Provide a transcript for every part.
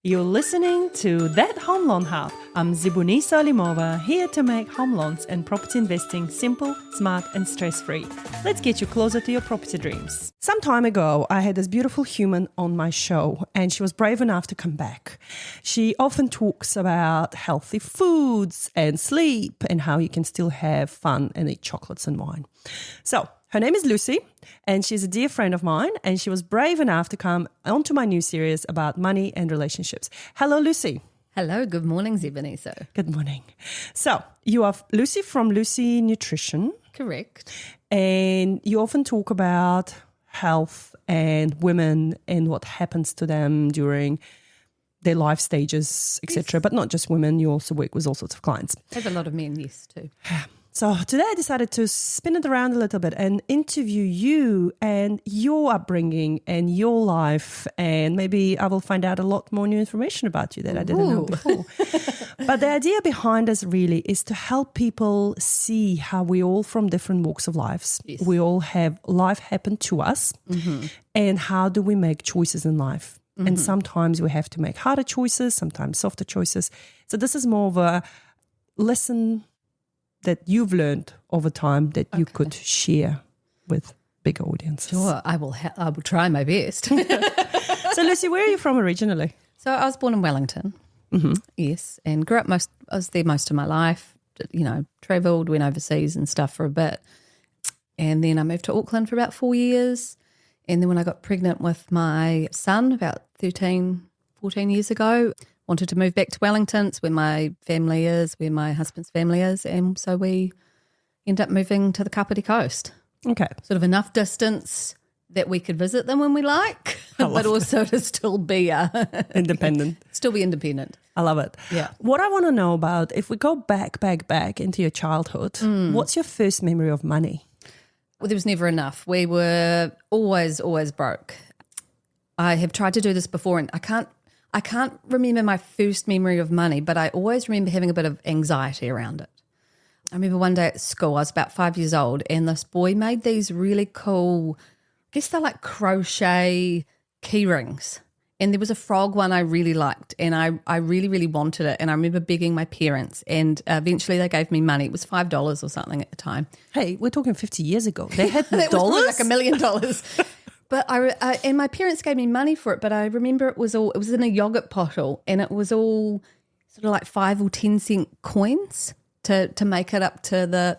You're listening to That Home Loan Hub. I'm Zibunisa Limova, here to make home loans and property investing simple, smart and stress-free. Let's get you closer to your property dreams. Some time ago, I had this beautiful human on my show and she was brave enough to come back. She often talks about healthy foods and sleep and how you can still have fun and eat chocolates and wine. So, her name is Lucy, and she's a dear friend of mine, and she was brave enough to come onto my new series about money and relationships. Hello, Lucy. Hello, good morning, Zibaniso. Good morning. So, you are Lucy from Lucy Nutrition. Correct. And you often talk about health and women and what happens to them during their life stages, etc. Yes. But not just women, you also work with all sorts of clients. I have a lot of men, yes, too. So today I decided to spin it around a little bit and interview you and your upbringing and your life, and maybe I will find out a lot more new information about you that I didn't know before. But the idea behind us really is to help people see how we all from different walks of lives. Yes. We all have life happen to us, and how do we make choices in life? And sometimes we have to make harder choices, sometimes softer choices. So this is more of a lesson that you've learned over time that you could share with bigger audiences. Sure, I will try my best. So, Lucy, where are you from originally? So I was born in Wellington, yes, and grew up I was there most of my life, travelled, went overseas and stuff for a bit. And then I moved to Auckland for about 4 years. And then when I got pregnant with my son about 13, 14 years ago, wanted to move back to Wellington. It's where my family is, where my husband's family is. And so we ended up moving to the Kapiti coast. Okay. Sort of enough distance that we could visit them when we like, but also to still be independent. Still be independent. I love it. Yeah. What I want to know about, if we go back into your childhood, what's your first memory of money? Well, there was never enough. We were always broke. I have tried to do this before and I can't remember my first memory of money, but I always remember having a bit of anxiety around it. I remember one day at school, I was about 5 years old, and this boy made these really cool, I guess they're like crochet key rings. And there was a frog one I really liked, and I really, really wanted it. And I remember begging my parents, and eventually they gave me money. It was $5 or something at the time. Hey, we're talking 50 years ago. They had that dollars? Was like $1 million. But and my parents gave me money for it, but I remember it was in a yogurt bottle, and it was all sort of like 5 or 10 cent coins to make it up to the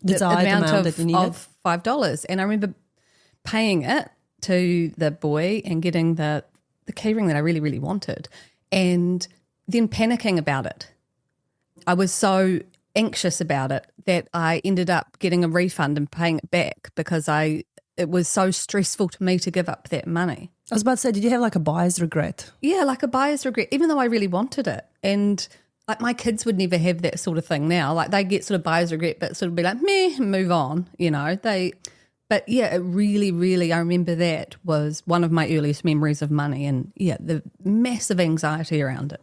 amount of $5. And I remember paying it to the boy and getting the key ring that I really, really wanted, and then panicking about it. I was so anxious about it that I ended up getting a refund and paying it back because it was so stressful to me to give up that money. I was about to say, did you have like a buyer's regret? Yeah, like a buyer's regret, even though I really wanted it. And like my kids would never have that sort of thing now. Like they get sort of buyer's regret, but sort of be like, meh, move on, But yeah, it really, really, I remember that was one of my earliest memories of money, and yeah, the massive anxiety around it.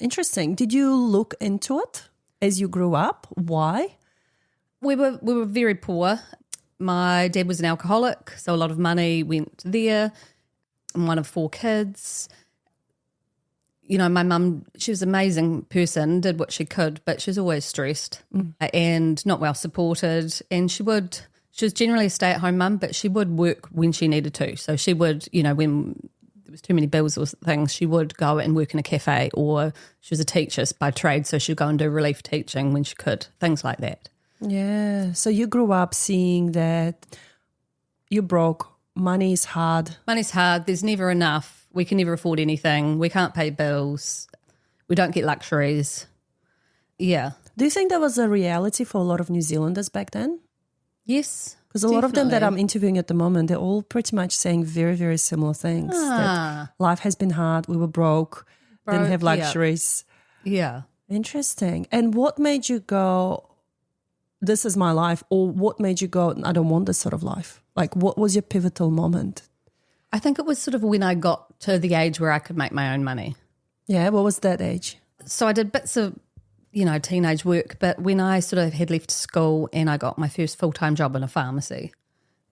Interesting. Did you look into it as you grew up? Why? We were very poor. My dad was an alcoholic, so a lot of money went there. I'm one of 4 kids. My mum, she was an amazing person, did what she could, but she was always stressed and not well supported. And she was generally a stay-at-home mum, but she would work when she needed to. So she would, when there was too many bills or things, she would go and work in a cafe, or she was a teacher by trade, so she'd go and do relief teaching when she could, things like that. Yeah. So you grew up seeing that you're broke, money is hard. Money's hard. There's never enough. We can never afford anything. We can't pay bills. We don't get luxuries. Yeah. Do you think that was a reality for a lot of New Zealanders back then? Yes. Because a lot of them that I'm interviewing at the moment, they're all pretty much saying very, very similar things. That life has been hard. We were broke, didn't have luxuries. Yeah. Interesting. And what made you go, this is my life, or what made you go, I don't want this sort of life? Like, what was your pivotal moment? I think it was sort of when I got to the age where I could make my own money. Yeah, what was that age? So I did bits of, teenage work, but when I sort of had left school and I got my first full-time job in a pharmacy,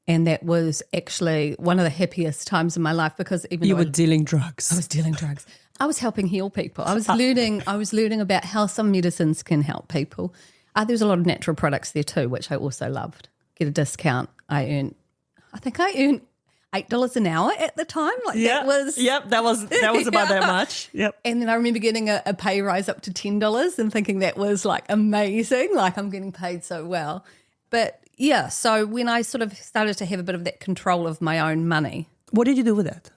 and that was actually one of the happiest times in my life because even you were dealing drugs. I was dealing drugs. I was helping heal people. I was learning about how some medicines can help people. There's a lot of natural products there too, which I also loved. Get a discount. I earned $8 an hour at the time. That was about that much. Yep. And then I remember getting a pay rise up to $10 and thinking that was like amazing. Like I'm getting paid so well. But yeah, so when I sort of started to have a bit of that control of my own money. What did you do with it?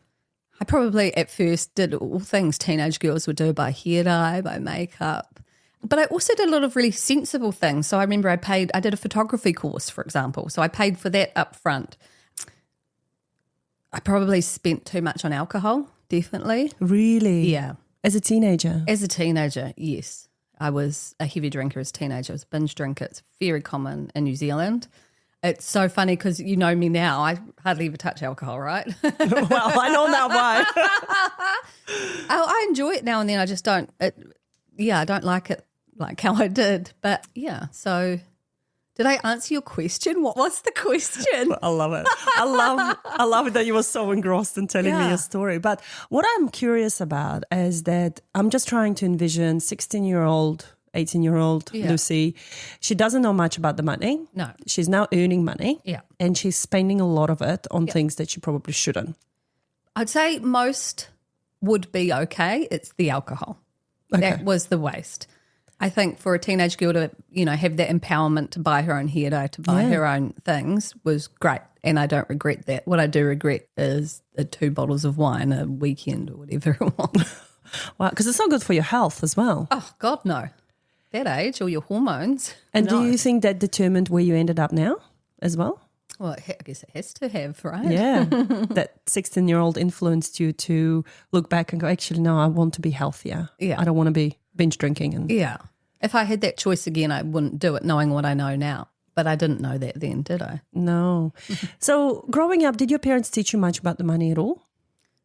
I probably at first did all things teenage girls would do, buy hair dye, buy makeup. But I also did a lot of really sensible things. So I remember I did a photography course, for example. So I paid for that up front. I probably spent too much on alcohol, definitely. Really? Yeah. As a teenager? As a teenager, yes. I was a heavy drinker as a teenager. I was a binge drinker. It's very common in New Zealand. It's so funny because you know me now. I hardly ever touch alcohol, right? Well, I know now why. I enjoy it now and then. I just don't. I don't like it like how I did. But yeah, so did I answer your question? What was the question? I love it. I love it that you were so engrossed in telling me your story. But what I'm curious about is that I'm just trying to envision 16-year-old, 18-year-old Lucy. She doesn't know much about the money. No. She's now earning money. Yeah. And she's spending a lot of it on things that she probably shouldn't. I'd say most would be okay. It's the alcohol. Okay. That was the waste. I think for a teenage girl to, have that empowerment to buy her own hair dye, to buy her own things was great. And I don't regret that. What I do regret is the 2 bottles of wine a weekend or whatever it was. Wow, because it's not good for your health as well. Oh, God, no. That age or your hormones. And no. do you think that determined where you ended up now as well? Well, I guess it has to have, right? Yeah, that 16-year-old influenced you to look back and go, actually, no, I want to be healthier. Yeah. I don't want to be binge drinking. And yeah. If I had that choice again, I wouldn't do it knowing what I know now. But I didn't know that then, did I? No. So growing up, did your parents teach you much about the money at all?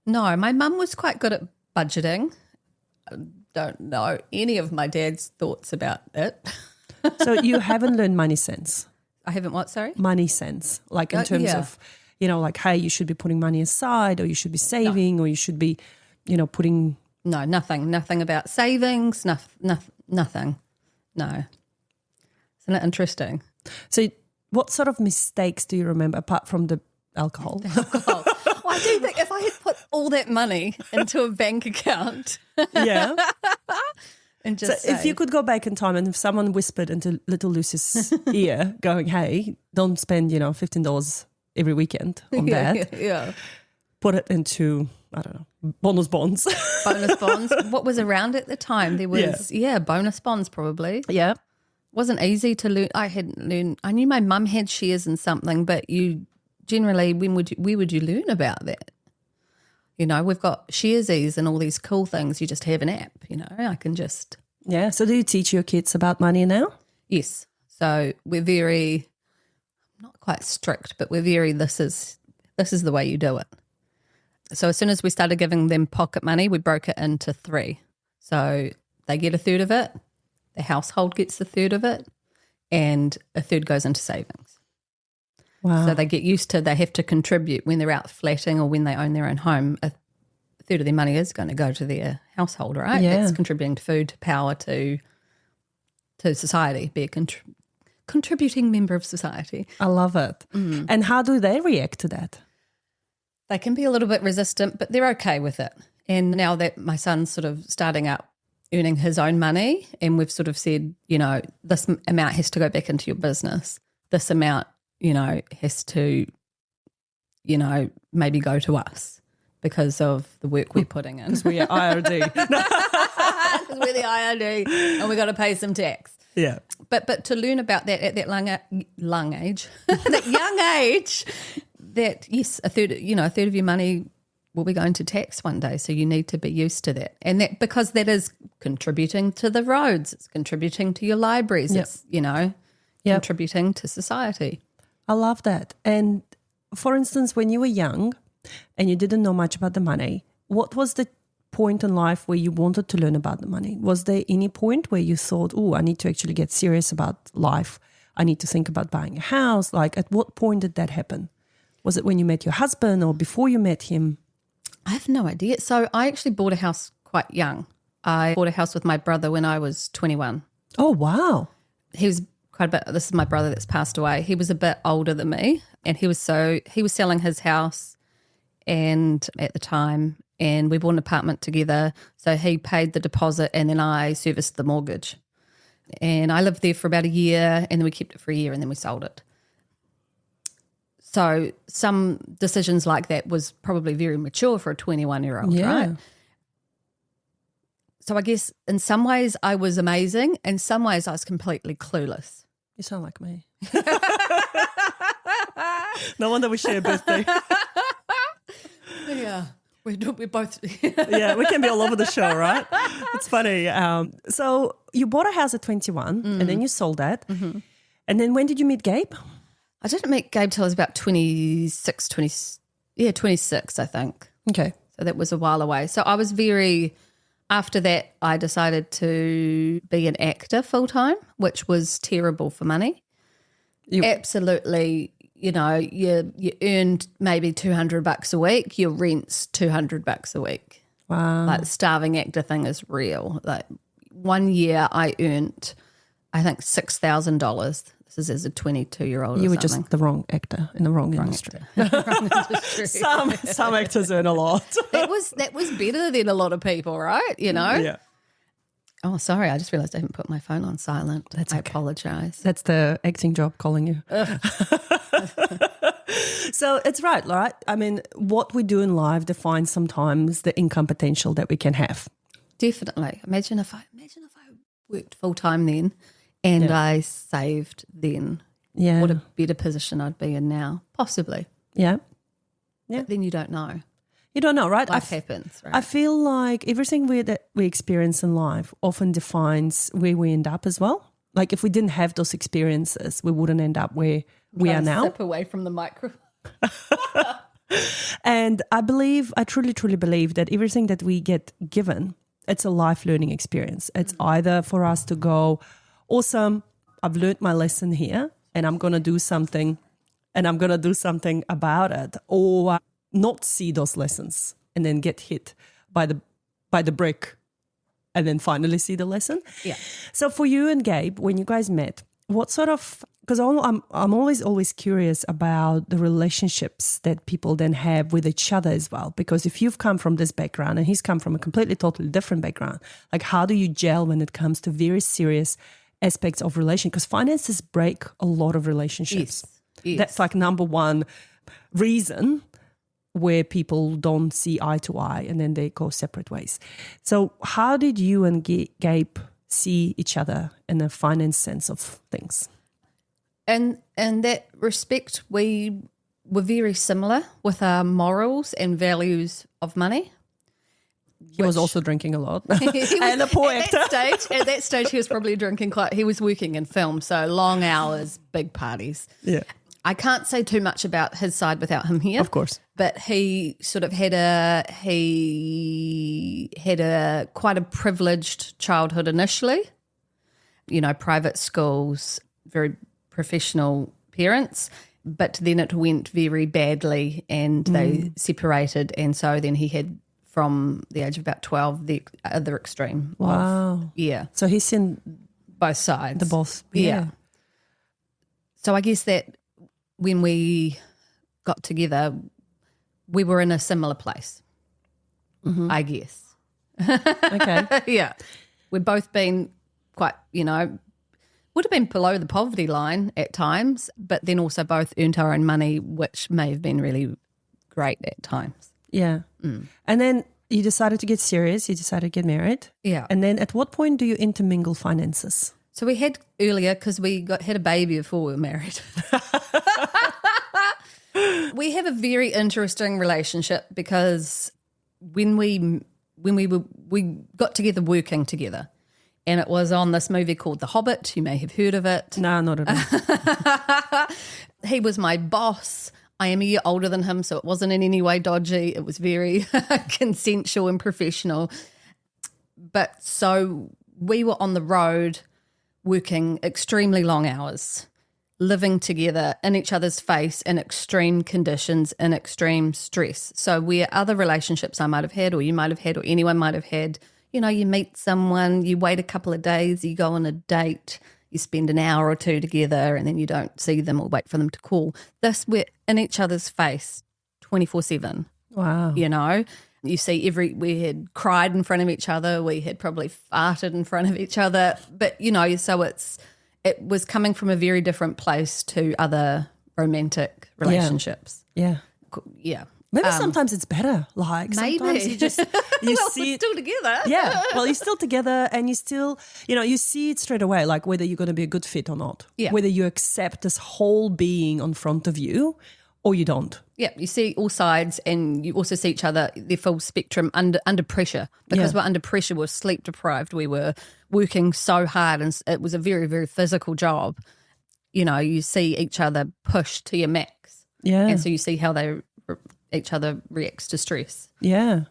No, my mum was quite good at budgeting. I don't know any of my dad's thoughts about it. So you haven't learned money sense? I haven't what, sorry? Money sense, like in terms of, like, hey, you should be putting money aside or you should be saving or you should be, putting... No, nothing about savings, nothing. No. Isn't it interesting? So what sort of mistakes do you remember apart from the alcohol? Well, I do think if I had put all that money into a bank account... Yeah. And just if you could go back in time and if someone whispered into little Lucy's ear going, hey, don't spend, $15 every weekend on that. Yeah. Put it into, I don't know, bonus bonds. Bonus bonds. What was around at the time? There was, bonus bonds probably. Yeah. Wasn't easy to learn. I hadn't learned. I knew my mum had shares in something, but you generally, where would you learn about that? We've got Sharesies and all these cool things. You just have an app, I can just... Yeah. So do you teach your kids about money now? Yes. So we're very, not quite strict, but we're very, this is the way you do it. So as soon as we started giving them pocket money, we broke it into 3. So they get a third of it, the household gets a third of it, and a third goes into savings. Wow. So they get used to, they have to contribute when they're out flatting or when they own their own home. A third of their money is going to go to their household, right? Yeah. It's contributing to food, to power, to society, be a contributing member of society. I love it. Mm. And how do they react to that? They can be a little bit resistant, but they're okay with it. And now that my son's sort of starting up earning his own money and we've sort of said, this amount has to go back into your business. This amount has to, maybe go to us because of the work we're putting in. Because we are IRD. Because we're the IRD and we got to pay some tax. Yeah. But to learn about that at that young age, that yes, a third of your money will be going to tax one day. So you need to be used to that. And that because that is contributing to the roads, it's contributing to your libraries, it's, contributing to society. I love that. And for instance, when you were young and you didn't know much about the money, what was the point in life where you wanted to learn about the money? Was there any point where you thought, oh, I need to actually get serious about life? I need to think about buying a house. Like at what point did that happen? Was it when you met your husband or before you met him? I have no idea. So I actually bought a house quite young. I bought a house with my brother when I was 21. Oh, wow. He was quite a bit, this is my brother that's passed away. He was a bit older than me, and he was selling his house and at the time, and we bought an apartment together. So he paid the deposit and then I serviced the mortgage. And I lived there for about a year, and then we kept it for a year, and then we sold it. So some decisions like that was probably very mature for a 21-year-old, right? So I guess in some ways I was amazing. In some ways I was completely clueless. You sound like me. No wonder we share a birthday. Yeah. We're both. Yeah, we can be all over the show, right? It's funny. So you bought a house at 21 and then you sold that. Mm-hmm. And then when did you meet Gabe? I didn't meet Gabe till I was about 26, I think. Okay. So that was a while away. So I was after that, I decided to be an actor full time, which was terrible for money. Absolutely. You know, you earned maybe $200 a week. Your rent's $200 a week. Wow. Like the starving actor thing is real. Like 1 year I earned, I think, $6,000. This is as a 22-year-old. You were just the wrong actor in the wrong industry. Wrong industry. Some actors earn a lot. That was better than a lot of people, right? You know? Yeah. Oh, sorry. I just realised I haven't put my phone on silent. I apologise. That's the acting job calling you. So it's right? I mean, what we do in life defines sometimes the income potential that we can have. Definitely. Imagine if I worked full time then and I saved then. Yeah. What a better position I'd be in now. Possibly. Yeah. But then you don't know. You don't know, right? Life happens, right? I feel like everything that we experience in life often defines where we end up as well. Like if we didn't have those experiences, we wouldn't end up where we are now. Step away from the microphone. And I truly, truly believe that everything that we get given, it's a life learning experience. It's either for us to go, awesome, I've learned my lesson here and I'm going to do something about it, or not see those lessons and then get hit by the brick and then finally see the lesson. Yeah. So for you and Gabe, when you guys met, what sort of, because I'm always curious about the relationships that people then have with each other as well. Because if you've come from this background and he's come from a completely, totally different background, like how do you gel when it comes to very serious aspects of relation? Because finances break a lot of relationships. Yes. That's like number one reason where people don't see eye to eye and then they go separate ways. So how did you and Gabe see each other in the finance sense of things? And in that respect, we were very similar with our morals and values of money. He was also drinking a lot. And a poor actor. At that stage, he was probably drinking he was working in film, so long hours, big parties. Yeah. I can't say too much about his side without him here. Of course. But he sort of had a quite a privileged childhood initially. You know, private schools, very professional parents, but then it went very badly and they separated, and so then he had, from the age of about 12, the other extreme. Wow. So he's seen both sides. the both. Yeah. So I guess that when we got together, we were in a similar place, I guess. Okay. Yeah. We've both been quite, would have been below the poverty line at times, but then also both earned our own money, which may have been really great at times. Yeah. And then you decided to get serious. You decided to get married. Yeah. And then at what point do you intermingle finances? So we had earlier, because we had a baby before we were married. We have a very interesting relationship because when we got together working together, and it was on this movie called The Hobbit. You may have heard of it. No, not at all. He was my boss. I am a year older than him, so it wasn't in any way dodgy. It was very consensual and professional. But so we were on the road working extremely long hours, living together in each other's face in extreme conditions, in extreme stress. So where other relationships I might have had, or you might have had, or anyone might have had, you know, you meet someone, you wait a couple of days, you go on a date, you spend an hour or two together, and then you don't see them or wait for them to call. This, we're in each other's face 24/7. Wow. You know, you see we had cried in front of each other, we had probably farted in front of each other, but, you know, so it was coming from a very different place to other romantic relationships. Yeah. Yeah. Maybe sometimes it's better. Like sometimes you just you well, see we're still together. Yeah. Well, you're still together and you still, you know, you see it straight away, like whether you're going to be a good fit or not. Yeah. Whether you accept this whole being in front of you or you don't. Yeah, you see all sides, and you also see each other, the full spectrum under pressure. Because we're under pressure, we're sleep deprived, we were working so hard, and it was a very, very physical job. You know, you see each other push to your max. Yeah. And so you see how each other reacts to stress. Yeah.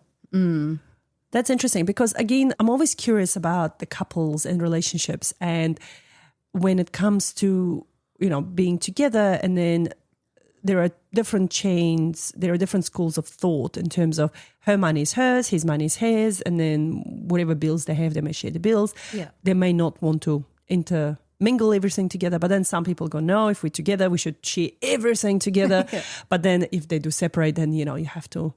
That's interesting because, again, I'm always curious about the couples and relationships, and when it comes to, you know, being together, and then there are different chains, there are different schools of thought in terms of her money is hers, his money is his, and then whatever bills they have, they may share the bills. Yeah. They may not want to intermingle everything together, but then some people go, no, if we're together, we should share everything together. Yeah. But then if they do separate, then, you know, you have to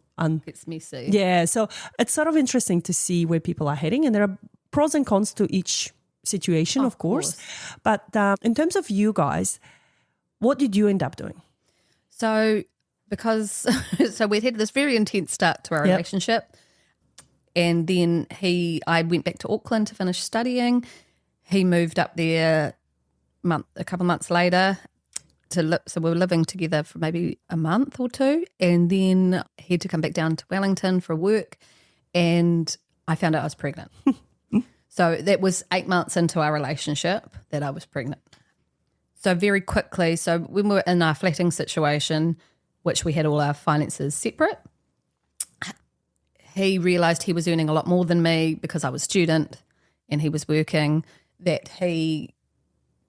It's messy. Yeah, so it's sort of interesting to see where people are heading, and there are pros and cons to each situation, of course. But in terms of you guys, what did you end up doing? So we'd had this very intense start to our relationship, and then I went back to Auckland to finish studying. He moved up there a couple of months later so we were living together for maybe a month or two, and then he had to come back down to Wellington for work, and I found out I was pregnant. So that was 8 months into our relationship that I was pregnant. So very quickly, so when we were in our flatting situation, which we had all our finances separate, he realised he was earning a lot more than me because I was a student and he was working, that he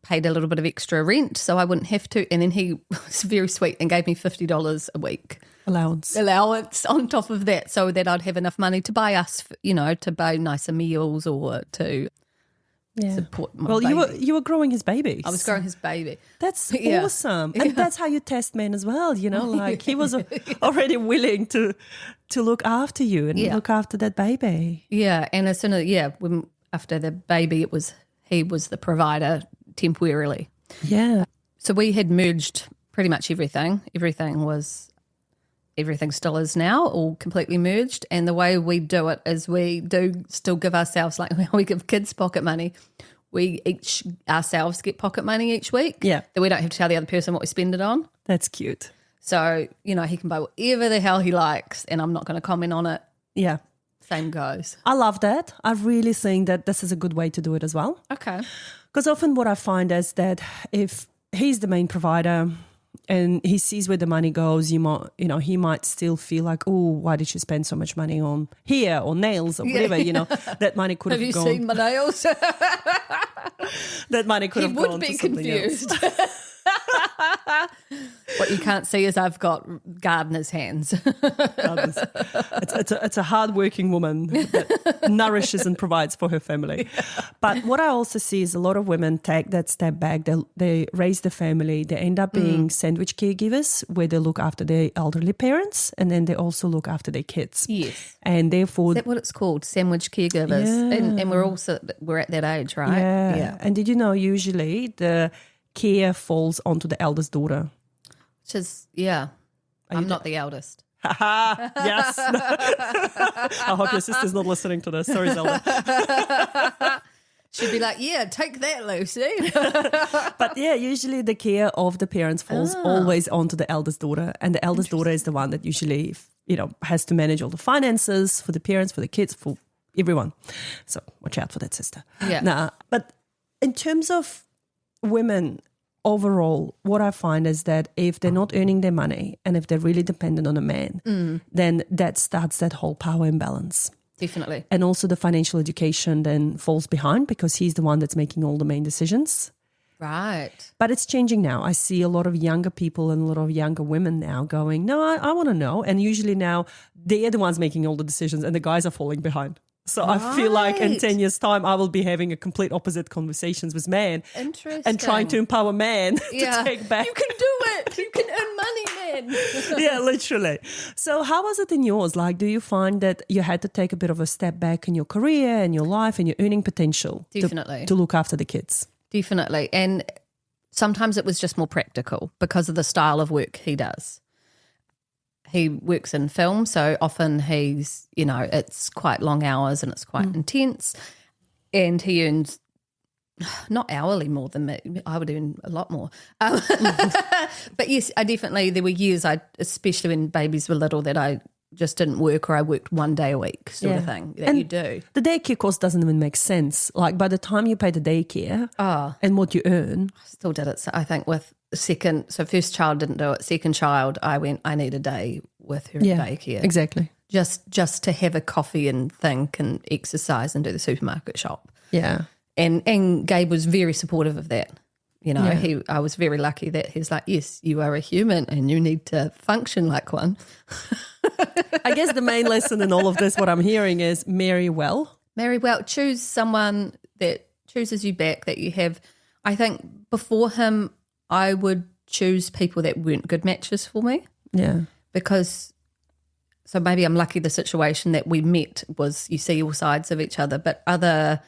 paid a little bit of extra rent so I wouldn't have to. And then he was very sweet and gave me $50 a week. Allowance on top of that, so that I'd have enough money to buy us, you know, to buy nicer meals or to support my baby. Well, you were growing his baby. I was growing his baby. That's awesome. And that's how you test men as well, you know, like he was already willing to look after you and look after that baby. Yeah, and as soon as, after the baby, he was the provider temporarily. Yeah. So we had merged pretty much everything. Everything still is now, all completely merged. And the way we do it is we do still give ourselves, like how we give kids pocket money, we each ourselves get pocket money each week. Yeah. That we don't have to tell the other person what we spend it on. That's cute. So, you know, he can buy whatever the hell he likes and I'm not going to comment on it. Yeah. Same goes. I love that. I really think that this is a good way to do it as well. Okay. Because often what I find is that if he's the main provider and he sees where the money goes, he might still feel like, oh, why did you spend so much money on hair or nails or whatever, you know, that money could have gone. Have you seen my nails? That money could have gone to something else. He would be confused. What you can't see is I've got gardener's hands. It's a hard-working woman that nourishes and provides for her family. But what I also see is a lot of women take that step back. They raise the family. They end up being sandwich caregivers where they look after their elderly parents and then they also look after their kids. Yes. And therefore... Is that what it's called? Sandwich caregivers. Yeah. And we're at that age, right? Yeah. And did you know usually the care falls onto the eldest daughter? Which is, I'm not the eldest. Yes. I hope your sister's not listening to this. Sorry, Zelda. She'd be like, yeah, take that, Lucy. But usually the care of the parents falls always onto the eldest daughter. And the eldest daughter is the one that usually, has to manage all the finances for the parents, for the kids, for everyone. So watch out for that, sister. Yeah. But in terms of women overall, what I find is that if they're not earning their money and if they're really dependent on a man, then that starts that whole power imbalance. Definitely. And also the financial education then falls behind because he's the one that's making all the main decisions. Right. But it's changing now. I see a lot of younger people and a lot of younger women now going, no, I want to know. And usually now they're the ones making all the decisions and the guys are falling behind. So I feel like in 10 years' time, I will be having a complete opposite conversations with men. Interesting. And trying to empower men to take back. You can do it. You can earn money, man. Yeah, literally. So how was it in yours? Like, do you find that you had to take a bit of a step back in your career and your life and your earning potential? Definitely. To look after the kids? Definitely. And sometimes it was just more practical because of the style of work he does. He works in film, so often he's, it's quite long hours and it's quite intense. And he earns not hourly more than me. I would earn a lot more. But yes, there were years, especially when babies were little, that I just didn't work or I worked one day a week sort of thing that you do. The daycare course doesn't even make sense. Like by the time you pay the daycare and what you earn. I still did it. So I think with first child didn't do it. Second child, I need a day with her at daycare. Exactly. Just to have a coffee and think and exercise and do the supermarket shop. Yeah. And Gabe was very supportive of that. I was very lucky that he's like, yes, you are a human and you need to function like one. I guess the main lesson in all of this, what I'm hearing is marry well. Marry well. Choose someone that chooses you back, that you have. I think before him, I would choose people that weren't good matches for me. Yeah. So maybe I'm lucky the situation that we met was you see all sides of each other, but what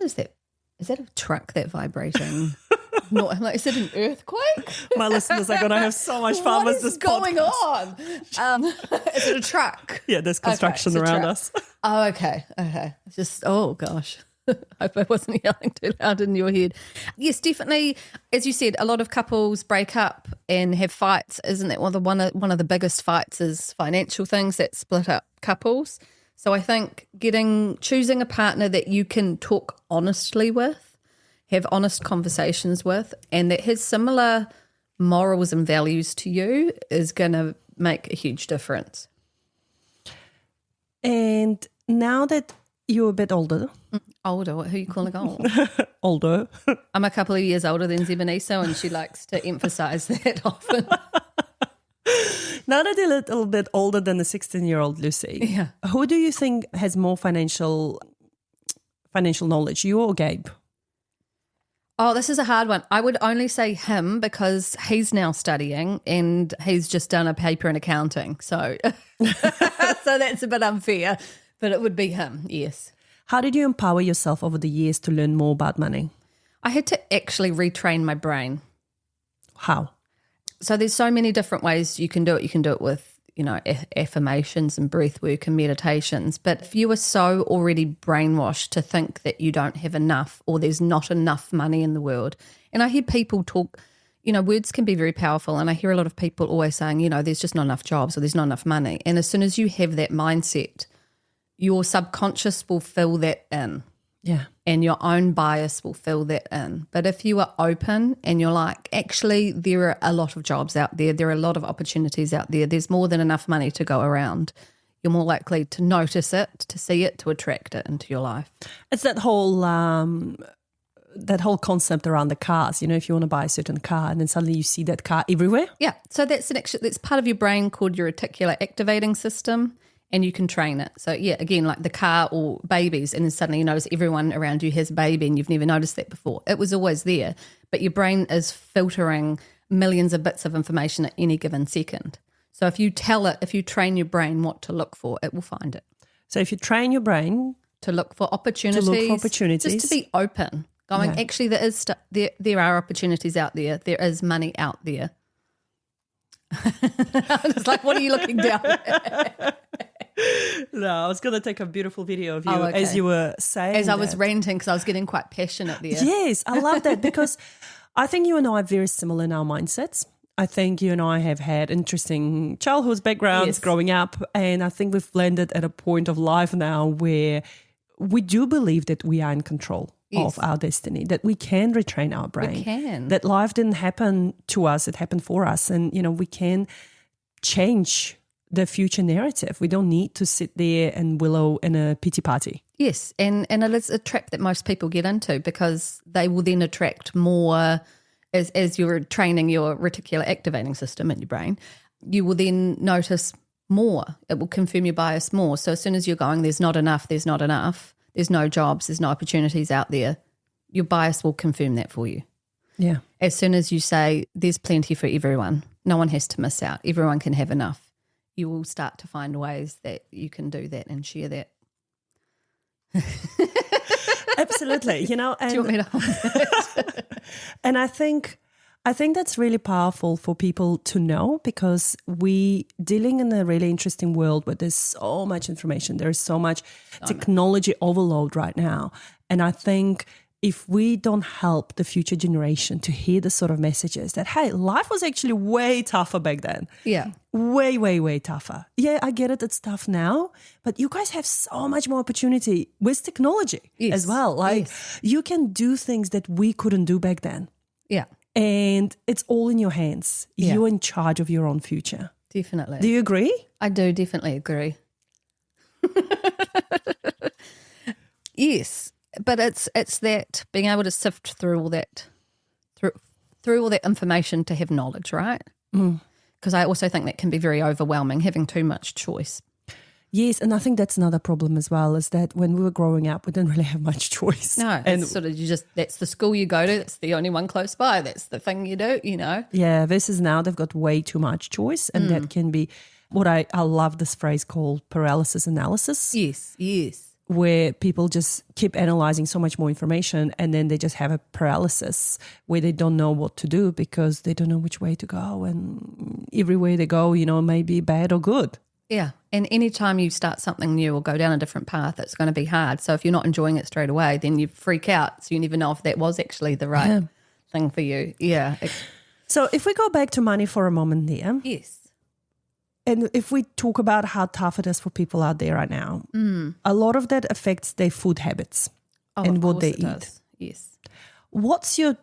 is that? Is that a truck that vibrating? No, I'm like, is it an earthquake? My listeners are going to have so much fun with this going on? Is it a truck? Yeah, there's construction around us. Oh, okay. Just, oh gosh. I hope I wasn't yelling too loud in your head. Yes, definitely. As you said, a lot of couples break up and have fights. Isn't it? One of the biggest fights is financial things that split up couples. So I think choosing a partner that you can talk honestly with, have honest conversations with, and that has similar morals and values to you is going to make a huge difference. And now that you're a bit older. Older? Who are you calling old? Older. I'm a couple of years older than Zebaniso, and she likes to emphasise that often. Now that you're a little bit older than the 16-year-old Lucy, who do you think has more financial knowledge, you or Gabe? Oh, this is a hard one. I would only say him because he's now studying and he's just done a paper in accounting. So, so that's a bit unfair, but it would be him, yes. How did you empower yourself over the years to learn more about money? I had to actually retrain my brain. How? So there's so many different ways you can do it. You can do it with, affirmations and breath work and meditations. But if you are so already brainwashed to think that you don't have enough or there's not enough money in the world, and I hear people talk, words can be very powerful, and I hear a lot of people always saying, there's just not enough jobs or there's not enough money. And as soon as you have that mindset, your subconscious will fill that in. Yeah. And your own bias will fill that in. But if you are open and you're like, actually, there are a lot of jobs out there. There are a lot of opportunities out there. There's more than enough money to go around. You're more likely to notice it, to see it, to attract it into your life. It's that whole concept around the cars. If you want to buy a certain car and then suddenly you see that car everywhere. Yeah. So that's part of your brain called your reticular activating system. And you can train it. So, yeah, again, like the car or babies, and then suddenly you notice everyone around you has a baby and you've never noticed that before. It was always there, but your brain is filtering millions of bits of information at any given second. So if you train your brain what to look for, it will find it. So if you train your brain to look for opportunities, just to be open, going, actually, there are opportunities out there. There is money out there. I'm just like, what are you looking down at? No, I was going to take a beautiful video of you as you were saying as I was ranting because I was getting quite passionate there. Yes, I love that because I think you and I are very similar in our mindsets. I think you and I have had interesting childhood backgrounds growing up, and I think we've landed at a point of life now where we do believe that we are in control of our destiny, that we can retrain our brain. We can. That life didn't happen to us, it happened for us. And, we can change the future narrative. We don't need to sit there and wallow in a pity party. Yes, and it is a trap that most people get into because they will then attract more as you're training your reticular activating system in your brain, you will then notice more. It will confirm your bias more. So as soon as you're going, there's not enough, there's no jobs, there's no opportunities out there, your bias will confirm that for you. Yeah. As soon as you say there's plenty for everyone, no one has to miss out, everyone can have enough, you will start to find ways that you can do that and share that. Absolutely. And, do you want me to hold it? And I think that's really powerful for people to know, because we dealing in a really interesting world where there's so much information, there is so much technology overload right now. And I think if we don't help the future generation to hear the sort of messages that, hey, life was actually way tougher back then. Yeah. Way, way, way tougher. Yeah, I get it. It's tough now, but you guys have so much more opportunity with technology as well. Like you can do things that we couldn't do back then. Yeah. And it's all in your hands. Yeah. You're in charge of your own future. Definitely. Do you agree? I do definitely agree. Yes. But it's that being able to sift through all that through all that information to have knowledge, right? Because I also think that can be very overwhelming, having too much choice. Yes, and I think that's another problem as well, is that when we were growing up, we didn't really have much choice. No, and it's sort of that's the school you go to, that's the only one close by, that's the thing you do, Yeah, versus now they've got way too much choice, and that can be what I love this phrase called paralysis analysis. Yes. Where people just keep analyzing so much more information, and then they just have a paralysis where they don't know what to do because they don't know which way to go, and everywhere they go, may be bad or good. Yeah, and anytime you start something new or go down a different path, it's going to be hard. So if you're not enjoying it straight away, then you freak out. So you never know if that was actually the right thing for you. Yeah. So if we go back to money for a moment there. Yes. And if we talk about how tough it is for people out there right now, a lot of that affects their food habits and what they eat. Does. Yes. What's your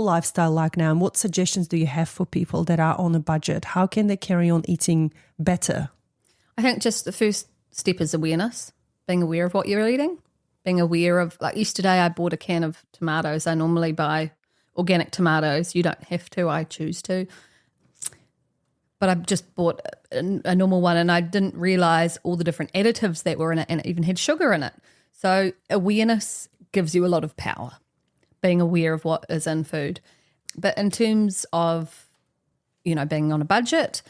lifestyle like now, and what suggestions do you have for people that are on a budget? How can they carry on eating better? I think just the first step is awareness, being aware of what you're eating, being aware of, like yesterday I bought a can of tomatoes. I normally buy organic tomatoes. You don't have to, I choose to. But I just bought a normal one, and I didn't realise all the different additives that were in it, and it even had sugar in it. So awareness gives you a lot of power, being aware of what is in food. But in terms of, being on a budget,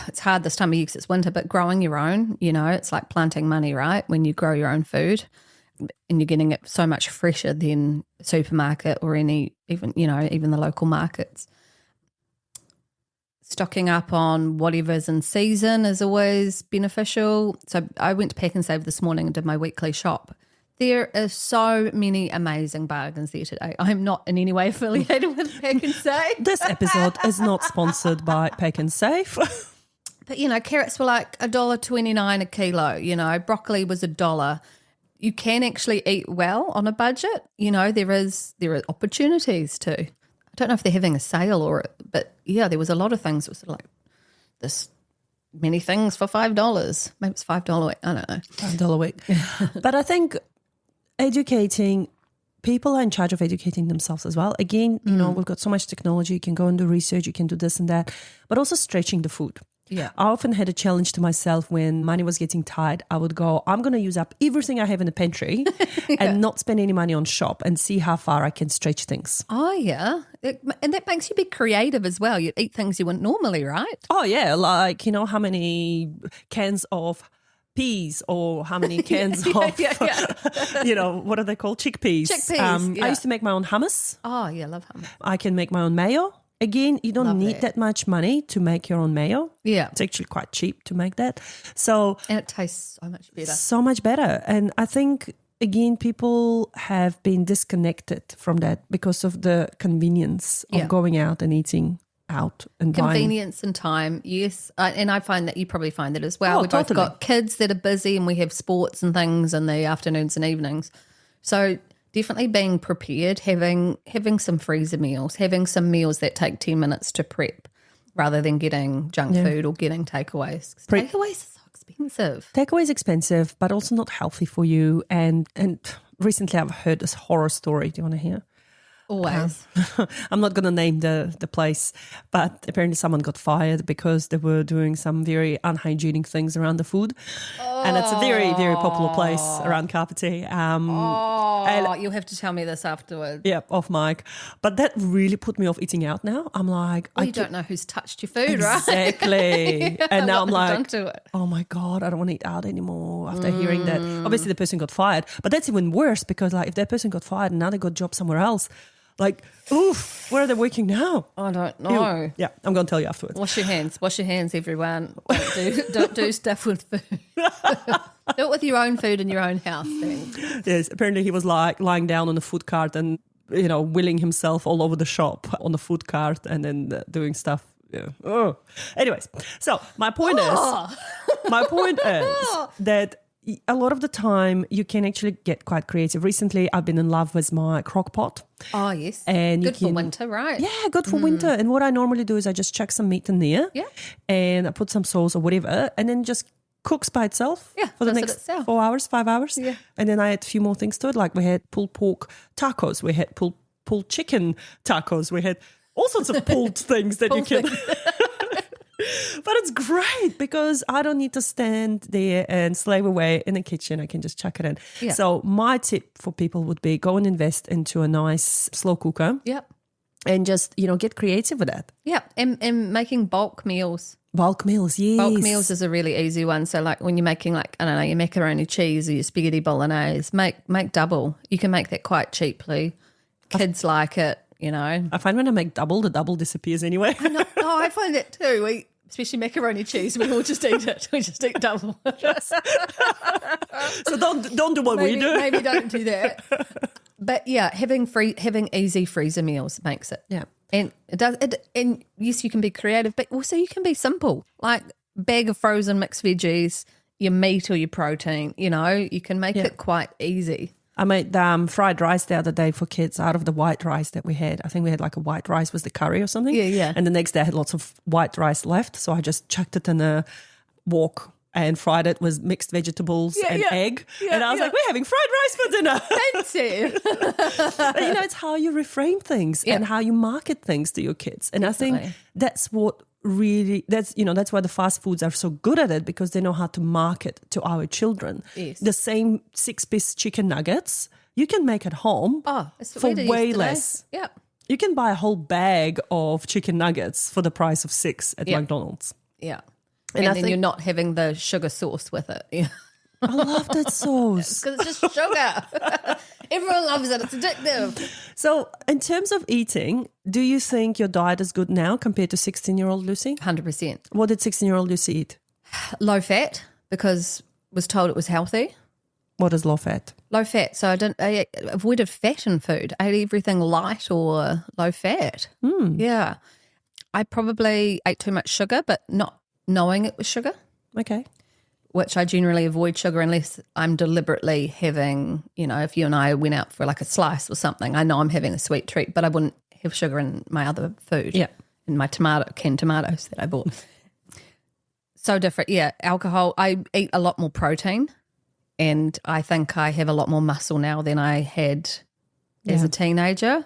it's hard this time of year because it's winter, but growing your own, it's like planting money, right? When you grow your own food and you're getting it so much fresher than supermarket or even the local markets. Stocking up on whatever's in season is always beneficial. So I went to Pack and Save this morning and did my weekly shop. There are so many amazing bargains there today. I'm not in any way affiliated with Pack and Save. This episode is not sponsored by Pack and Save. But, carrots were like $1.29 a kilo. Broccoli was $1. You can actually eat well on a budget. There are opportunities too. I don't know if they're having a sale but yeah, there was a lot of things. It was sort of like this many things for $5. Maybe it's $5 a week. I don't know. $5 a week. But I think educating people are in charge of educating themselves as well. Again, we've got so much technology. You can go and do research. You can do this and that, but also stretching the food. Yeah. I often had a challenge to myself when money was getting tight. I would go, I'm going to use up everything I have in the pantry and not spend any money on shop, and see how far I can stretch things. Oh, yeah. And that makes you be creative as well. You eat things you wouldn't normally, right? Oh, yeah. Like, how many cans of peas, or how many cans of, what are they called? Chickpeas. Chickpeas, I used to make my own hummus. Oh, yeah, love hummus. I can make my own mayo. Again, you don't need that much money to make your own mayo. Yeah. It's actually quite cheap to make that. So, and it tastes so much better. So much better. And I think, again, people have been disconnected from that because of the convenience of going out and eating out and convenience and time. Yes. And I find that you probably find that as well. Oh, We've both got kids that are busy, and we have sports and things in the afternoons and evenings. So definitely being prepared, having some freezer meals, having some meals that take 10 minutes to prep rather than getting junk food or getting takeaways. Takeaways are so expensive. Takeaway is expensive, but also not healthy for you. And recently I've heard this horror story. Do you want to hear? Always. I'm not going to name the place, but apparently someone got fired because they were doing some very unhygienic things around the food. And it's a very, very popular place around Kapiti. And You'll have to tell me this afterwards. yeah, off mic. But that really put me off eating out now. I'm like, Well, you don't know who's touched your food, exactly. right? And now I'm What they've like, done to it. oh my God, I don't want to eat out anymore after hearing that. Obviously the person got fired, but that's even worse because like if that person got fired and now they got a job somewhere else, like, oof, where are they working now? I don't know. Ew. Yeah, I'm going to tell you afterwards. Wash your hands, everyone. Don't do stuff with food. Do it with your own food in your own house then. Yes, apparently he was like lying down on the food cart and, willing himself all over the shop on the food cart and then doing stuff. Yeah. Oh. Anyways, so my point is that a lot of the time you can actually get quite creative. Recently, I've been in love with my crock pot. Oh, yes. And good for winter, right? Yeah, good for winter. And what I normally do is I just chuck some meat in there. Yeah. And I put some sauce or whatever and then just cooks by itself for the next 4 hours, 5 hours. Yeah. And then I add a few more things to it. Like we had pulled pork tacos. We had pulled chicken tacos. We had all sorts of pulled things that you can... But it's great because I don't need to stand there and slave away in the kitchen. I can just chuck it in. Yeah. So my tip for people would be go and invest into a nice slow cooker. Yep. And just, get creative with that. Yeah, and making bulk meals. Bulk meals, yes. Bulk meals is a really easy one. So like when you're making your macaroni cheese or your spaghetti bolognese, make double. You can make that quite cheaply. Kids like it, I find when I make double, the double disappears anyway. No, I find that too. Especially macaroni cheese, we all just eat it. We just eat double. So don't do what we do. Maybe don't do that. But yeah, having easy freezer meals makes it. Yeah. And it does and yes, you can be creative, but also you can be simple. Like bag of frozen mixed veggies, your meat or your protein, you can make it quite easy. I made fried rice the other day for kids out of the white rice that we had. I think we had like a white rice with the curry or something. Yeah. And the next day I had lots of white rice left. So I just chucked it in a wok and fried it with mixed vegetables and egg. And I was like, we're having fried rice for dinner. Fancy. But, it's how you reframe things and how you market things to your kids. And Definitely. I think that's what really, that's why the fast foods are so good at it, because they know how to market to our children. Yes. The same 6-piece chicken nuggets you can make at home for way less. Yeah. You can buy a whole bag of chicken nuggets for the price of 6 at McDonald's. Yeah. And then you're not having the sugar sauce with it. Yeah. I love that sauce. Because it's just sugar. Everyone loves it. It's addictive. So in terms of eating, do you think your diet is good now compared to 16-year-old Lucy? 100%. What did 16-year-old Lucy eat? Low fat, because was told it was healthy. What is low fat? Low fat. So I avoided fat in food. I ate everything light or low fat. Yeah. I probably ate too much sugar, but not knowing it was sugar. Okay. Which I generally avoid sugar unless I'm deliberately having, if you and I went out for like a slice or something, I know I'm having a sweet treat, but I wouldn't have sugar in my other food. Yeah. In my canned tomatoes that I bought. So different. Yeah. Alcohol. I eat a lot more protein, and I think I have a lot more muscle now than I had as a teenager.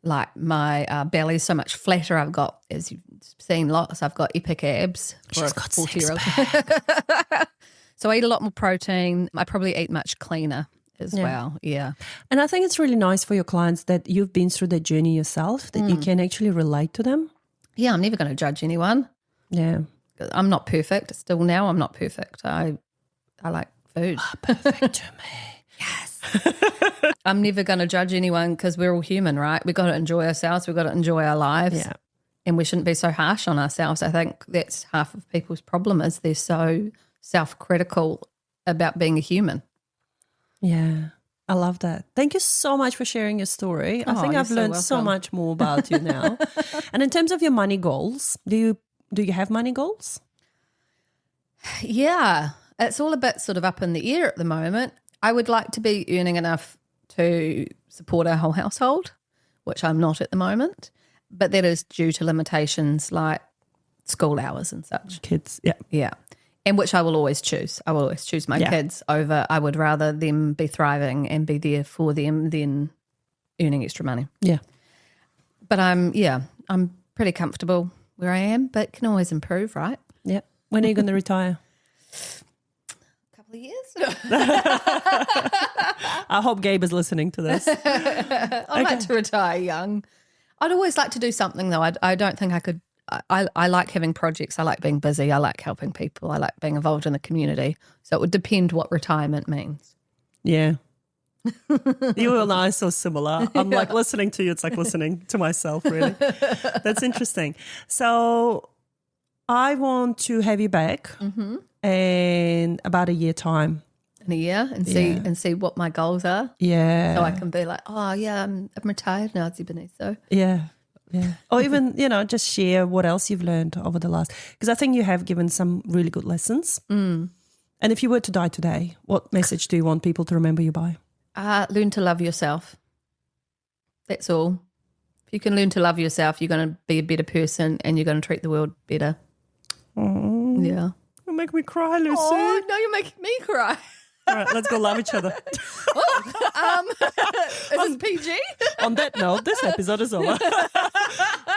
Like my belly's so much flatter. I've got, as you've seen lots, I've got epic abs. She's got 6-pack. So I eat a lot more protein. I probably eat much cleaner as well. Yeah. And I think it's really nice for your clients that you've been through that journey yourself, that you can actually relate to them. Yeah, I'm never going to judge anyone. Yeah. I'm not perfect. Still now I'm not perfect. I like food. Perfect to me. Yes. I'm never going to judge anyone because we're all human, right? We've got to enjoy ourselves. We've got to enjoy our lives. Yeah. And we shouldn't be so harsh on ourselves. I think that's half of people's problem is they're so self-critical about being a human. Yeah. I love that. Thank you so much for sharing your story. I think I've learned so much more about you now. And in terms of your money goals, do you have money goals? Yeah. It's all a bit sort of up in the air at the moment. I would like to be earning enough to support our whole household, which I'm not at the moment. But that is due to limitations like school hours and such. Kids, yeah. Yeah. And which I will always choose. I will always choose my kids over, I would rather them be thriving and be there for them than earning extra money. Yeah. But I'm pretty comfortable where I am, but can always improve, right? Yeah. When are you going to retire? A couple of years. I hope Gabe is listening to this. I'd like to retire young. I'd always like to do something though. I don't think I could. I like having projects. I like being busy. I like helping people. I like being involved in the community. So it would depend what retirement means. Yeah. You and I are so similar. I'm like listening to you. It's like listening to myself, really. That's interesting. So I want to have you back in about a year time. In a year and see what my goals are. Yeah. So I can be like, oh yeah, I'm retired now, so. Yeah. Yeah. Or even, just share what else you've learned over the last, because I think you have given some really good lessons. And if you were to die today, what message do you want people to remember you by? Learn to love yourself. That's all. If you can learn to love yourself, you're going to be a better person and you're going to treat the world better. Oh. Yeah. You'll make me cry, Lucy. Oh, no, you're making me cry. All right, let's go love each other. Is this PG? On that note, this episode is over.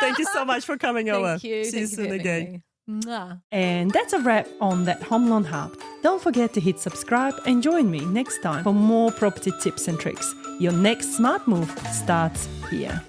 Thank you so much for coming over. Thank you. See you soon again. Mwah. And that's a wrap on That Home Loan Hub. Don't forget to hit subscribe and join me next time for more property tips and tricks. Your next smart move starts here.